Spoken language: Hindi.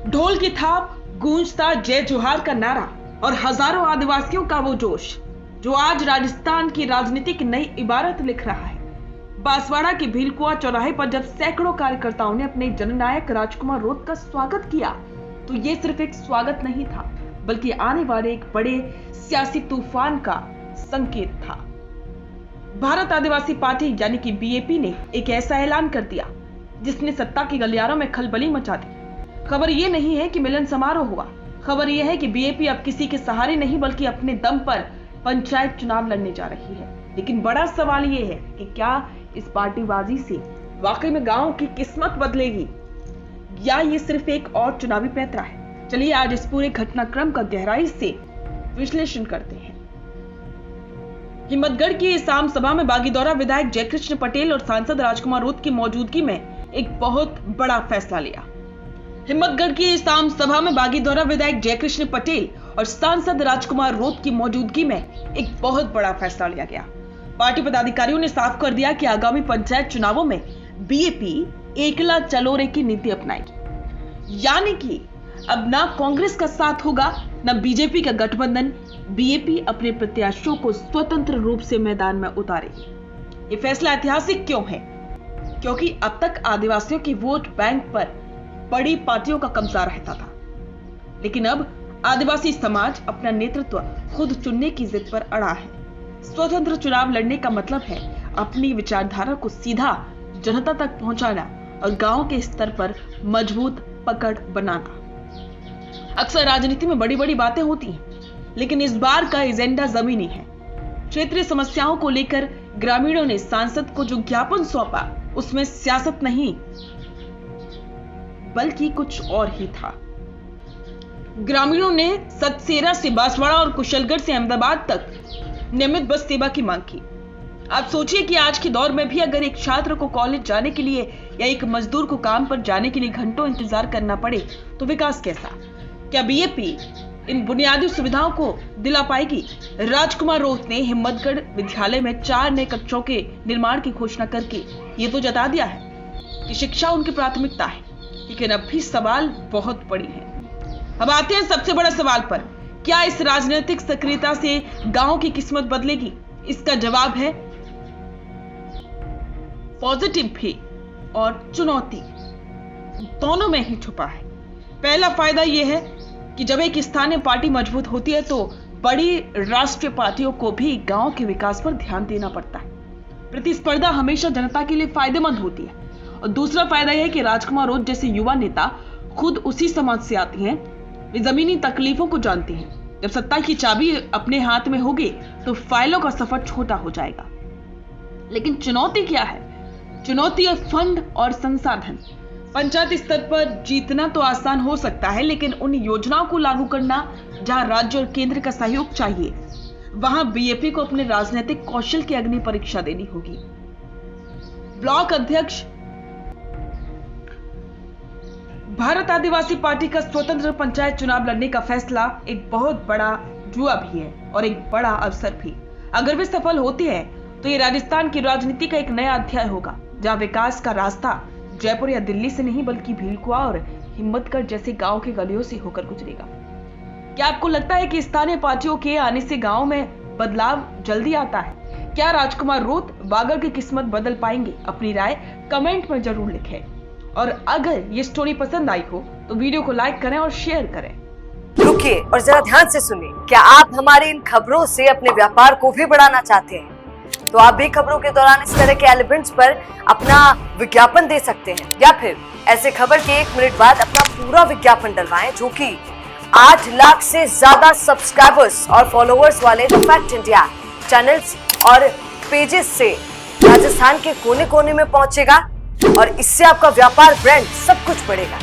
ढोल की थाप, गूंजता जय जोहार का नारा और हजारों आदिवासियों का वो जोश जो आज राजस्थान की राजनीति की नई इबारत लिख रहा है। बांसवाड़ा के भीलकुआ चौराहे पर जब सैकड़ों कार्यकर्ताओं ने अपने जननायक राजकुमार रोत का स्वागत किया तो ये सिर्फ एक स्वागत नहीं था, बल्कि आने वाले एक बड़े सियासी तूफान का संकेत था। भारत आदिवासी पार्टी यानी कि बीएपी ने एक ऐसा ऐलान कर दिया जिसने सत्ता के गलियारों में खलबली मचा दी। खबर ये नहीं है कि मिलन समारोह हुआ, खबर यह है कि बीएपी अब किसी के सहारे नहीं बल्कि अपने दम पर पंचायत चुनाव लड़ने जा रही है। लेकिन बड़ा सवाल ये है कि क्या इस पार्टीबाजी से वाकई में गांव की किस्मत बदलेगी या ये सिर्फ एक और चुनावी पैंतरा है। चलिए आज इस पूरे घटनाक्रम का गहराई से विश्लेषण करते हैं। हिम्मतगढ़ की इस आम सभा में बागीदौरा विधायक जयकृष्ण पटेल और सांसद राजकुमार रोत की मौजूदगी में एक बहुत बड़ा फैसला लिया। हिम्मतगढ़ की इस आम सभा में बागीदौरा विधायक जयकृष्ण पटेल और सांसद राजकुमार रोत की मौजूदगी में एक बहुत बड़ा फैसला लिया गया। पार्टी पदाधिकारियों ने साफ कर दिया कि आगामी पंचायत चुनावों में बीएपी एकला चलोरे की नीति अपनाएगी, यानी कि अब ना कांग्रेस का साथ होगा न बीजेपी का गठबंधन। बीएपी अपने प्रत्याशियों को स्वतंत्र रूप से मैदान में उतारेगी। ये फैसला ऐतिहासिक क्यों है? क्योंकि अब तक आदिवासियों की वोट बैंक पर बड़ी पार्टियों का कब्जा रहता था, लेकिन अब आदिवासी समाज अपना नेतृत्व खुद चुनने की जिद पर अड़ा है। स्वतंत्र चुनाव लड़ने का मतलब है अपनी विचारधारा को सीधा जनता तक पहुंचाना और गांव के स्तर पर मजबूत पकड़ बनाना। अक्सर राजनीति में बड़ी बड़ी बातें होती हैं, लेकिन इस बार का एजेंडा जमीनी है। क्षेत्रीय समस्याओं को लेकर ग्रामीणों ने सांसद को जो ज्ञापन सौंपा उसमें सियासत नहीं बल्कि कुछ और ही था। ग्रामीणों ने सतसेरा से बांसवाड़ा और कुशलगढ़ से अहमदाबाद तक नियमित बस सेवा की मांग की। आप सोचिए कि आज के दौर में भी अगर एक छात्र को कॉलेज जाने के लिए या एक मजदूर को काम पर जाने के लिए घंटों इंतजार करना पड़े तो विकास कैसा? क्या बीएपी इन बुनियादी सुविधाओं को दिला पाएगी? राजकुमार रोत ने हिम्मतगढ़ विद्यालय में 4 नए कक्षों के निर्माण की घोषणा करके ये तो जता दिया है कि शिक्षा उनकी प्राथमिकता है, लेकिन अब भी सवाल बहुत बड़ी है। अब आते हैं सबसे बड़ा सवाल पर, क्या इस राजनीतिक सक्रियता से गांव की किस्मत बदलेगी? इसका जवाब है पॉजिटिव भी और चुनौती दोनों में ही छुपा है। पहला फायदा यह है कि जब एक स्थानीय पार्टी मजबूत होती है तो बड़ी राष्ट्रीय पार्टियों को भी गांव के विकास पर ध्यान देना पड़ता है। प्रतिस्पर्धा हमेशा जनता के लिए फायदेमंद होती है। और दूसरा फायदा यह है कि राजकुमार रोत जैसे युवा नेता खुद उसी समाज से आती हैं, वे जमीनी तकलीफों को जानते हैं। जब सत्ता की चाबी अपने हाथ में होगी तो फाइलों का सफर छोटा हो जाएगा। लेकिन चुनौती क्या है? चुनौती है फंड और संसाधन। पंचायत स्तर पर जीतना तो आसान हो सकता है, लेकिन उन योजनाओं को लागू करना जहां राज्य और केंद्र का सहयोग चाहिए, वहां बीएपी को अपने राजनीतिक कौशल की अग्नि परीक्षा देनी होगी। ब्लॉक अध्यक्ष भारत आदिवासी पार्टी का स्वतंत्र पंचायत चुनाव लड़ने का फैसला एक बहुत बड़ा जुआ भी है और एक बड़ा अवसर भी। अगर वे सफल होती है तो ये राजस्थान की राजनीति का एक नया अध्याय होगा, जहां विकास का रास्ता जयपुर या दिल्ली से नहीं बल्कि भीलकुआ और हिम्मतगढ़ जैसे गांव के गलियों से होकर गुजरेगा। क्या आपको लगता है कि स्थानीय पार्टियों के आने से गांव में बदलाव जल्दी आता है? क्या राजकुमार रोत बागड़ की किस्मत बदल पाएंगे? अपनी राय कमेंट में जरूर लिखें। और अगर ये स्टोरी पसंद आई हो तो वीडियो को लाइक करें और शेयर करें। रुकिए और जरा ध्यान से सुनिए। क्या आप हमारी इन खबरों से अपने व्यापार को भी बढ़ाना चाहते हैं? तो आप भी खबरों के दौरान इस तरह के एलिमेंट्स पर अपना विज्ञापन दे सकते हैं, या फिर ऐसे खबर के 1 मिनट बाद अपना पूरा विज्ञापन डलवाएं, जो कि 8 लाख से ज्यादा सब्सक्राइबर्स और फॉलोअर्स वाले द फैक्ट इंडिया चैनल्स और पेजेस से राजस्थान के कोने कोने में पहुंचेगा और इससे आपका व्यापार, ब्रांड सब कुछ बढ़ेगा।